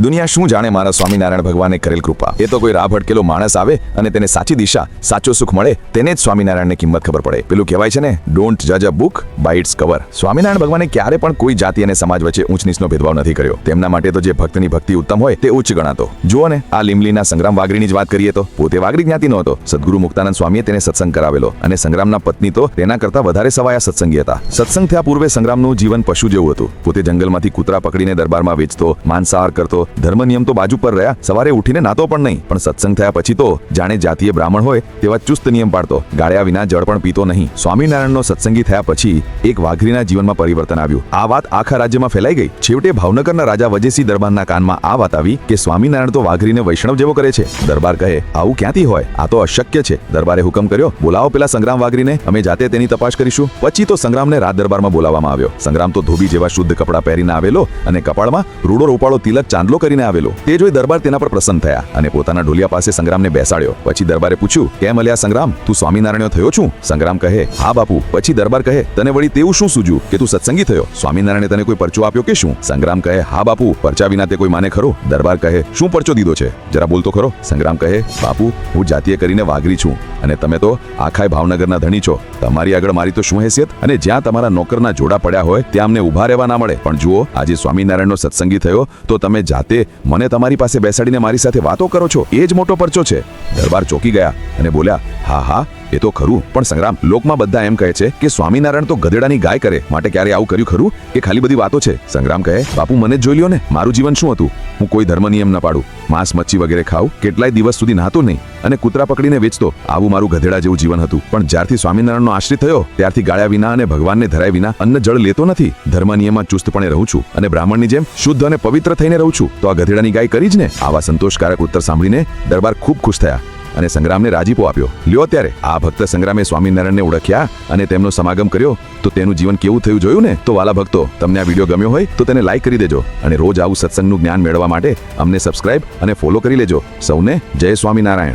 દુનિયા શું જાણે મારા સ્વામિનારાયણ ભગવાને કરેલ કૃપા। એ તો કોઈ રાહ ભટકેલો માણસ આવે અને તેને સાચી દિશા સાચો સુખ મળે તેને જ સ્વામિનારાયણની કિંમત ખબર પડે। પેલું કહેવાય છે ને, ડોન્ટ જજ a book by its cover. Swaminarayan ભગવાને ક્યારે પણ કોઈ જાતિ અને સમાજ વચ્ચે ઊંચ નીચનો ભેદભાવ નથી કર્યો। તેમના માટે તો જે ભક્તની ભક્તિ ઉત્તમ હોય તે ઉચ્ચ ગણાતો। જુઓ ને, આ લીમલીના સંગ્રામ વાઘરીની જ વાત કરીએ તો પોતે વાઘરી જ્ઞાતિનો હતો। સદગુરુ મુક્તાનંદ સ્વામીએ તેને સત્સંગ કરાવેલો અને સંગ્રામના પત્ની તો તેના કરતા વધારે સવાયા સત્સંગી હતા। સત્સંગ થયા પૂર્વે સંગ્રામનું જીવન પશુ જેવું હતું। પોતે જંગલમાંથી કૂતરા પકડીને દરબારમાં વેચતો, માંસાહાર કરતો, ધર્મ નિયમ તો બાજુ પર રહ્યા, સવારે ઉઠીને નાતો પણ નહીં। પણ સત્સંગ થયા પછી તો જાણે જાતીય બ્રાહ્મણ હોય તેવા ચુસ્ત નિયમ પાડતો, ગાળ્યા વિના જળ પણ પીતો નહીં। સ્વામિનારાયણનો સત્સંગી થયા પછી એક વાઘરીના જીવનમાં પરિવર્તન આવ્યું। આ વાત આખા રાજ્યમાં ફેલાઈ ગઈ। છેવટે ભાવનગરના રાજા વજેસિંહ દરબારના કાનમાં આ વાત આવી કે સ્વામિનારાયણ તો વાઘરીને વૈષ્ણવ જેવો કરે છે। દરબાર કહે, આવું ક્યાંથી હોય? આ તો અશક્ય છે। દરબારે હુકમ કર્યો, બોલાવો પેલા સંગ્રામ વાઘરીને, અમે જાતે તેની તપાસ કરીશું। પછી તો સંગ્રામને રાજ દરબારમાં બોલાવવામાં આવ્યો। સંગ્રામ તો ધોબી જેવા શુદ્ધ કપડાં પહેરીને આવેલો અને કપાળમાં રૂડો રોપાળો તિલક ચાંદલો કરીને આવેલો। તે જોઈ દરબાર તેના પર પ્રસન્ન થયા અને પોતાના ઢોલિયા પાસે સંગ્રામને બેસાડ્યો। પછી દરબારે પૂછ્યું, કેમ અલ્યા સંગ્રામ, તું સ્વામિનારાયણ થયો છું? સંગ્રામ કહે, હા બાપુ। પછી દરબાર કહે, તને વળી તેવું શું સૂજ્યું કે તું સત્સંગી થયો? સ્વામિનારાયણે તને કોઈ પરચો આપ્યો કે શું? સંગ્રામ કહે, હા બાપુ, પરચા વિના તે કોઈ માને ખરો? દરબાર કહે, શું પરચો દીધો છે? જરા બોલતો ખરો? સંગ્રામ કહે, બાપુ, હું જાતીય કરીને વાઘરી છું અને તમે તો આખાય ભાવનગરના ધણી છો। તમારી આગળ મારી તો શું હેસિયત? અને જ્યાં તમારા નોકરના જોડા પડ્યા હોય ત્યાં અમને ઊભા રહેવા ના મળે। પણ જુઓ, આજે સ્વામિનારાયણનો સત્સંગી થયો તો તમે જાતે મને તમારી પાસે બેસાડીને મારી સાથે વાતો કરો છો, એ જ મોટો પરચો છે। દરબાર ચોકી ગયા અને બોલ્યા, હા હા, એ તો ખરું, પણ સંગ્રામ, લોકમાં બધા એમ કહે છે કે સ્વામિનારાયણ તો ગધેડાની ગાય કરે, માટે ક્યારે આવું કર્યું ખરું કે ખાલી બધી વાતો છે? સંગ્રામ કહે, બાપુ, મને જ જોઈ લ્યો ને, મારું જીવન શું હતું? હું કોઈ ધર્મ નિયમ ન પાડું, માંસ મચ્છી વગેરે ખાઉં, કેટલાય દિવસ સુધી નહાતો નહીં અને કૂતરા પકડીને વેચતો। આવું મારું ગધેડા જેવું જીવન હતું। પણ જ્યારથી સ્વામિનારાયણનો આશ્રિત થયો ત્યારથી ગાળ્યા વિના અને ભગવાનને ધરાય વિના અન્ન જળ લેતો નથી। ધર્મ નિયમમાં ચુસ્તપણે રહું છું અને બ્રાહ્મણની જેમ શુદ્ધ અને પવિત્ર થઈને રહું છું। તો આ ગધેડાની ગાય કરી જ ને। આવા સંતોષકારક ઉત્તર સાંભળીને દરબાર ખૂબ ખુશ થયા અને સંગ્રામને રાજીપો આપ્યો। લ્યો ત્યારે આ ભક્ત સંગ્રામે સ્વામિનારાયણને ઓળખ્યા અને તેમનો સમાગમ કર્યો તો તેનું જીવન કેવું થયું જોયું ને? તો વાલા ભક્તો, તમને આ વિડીયો ગમ્યો હોય તો તેને લાઈક કરી દેજો અને રોજ આવું સત્સંગનું જ્ઞાન મેળવવા માટે અમને સબસ્ક્રાઇબ અને ફોલો કરી લેજો। સૌને જય સ્વામિનારાયણ।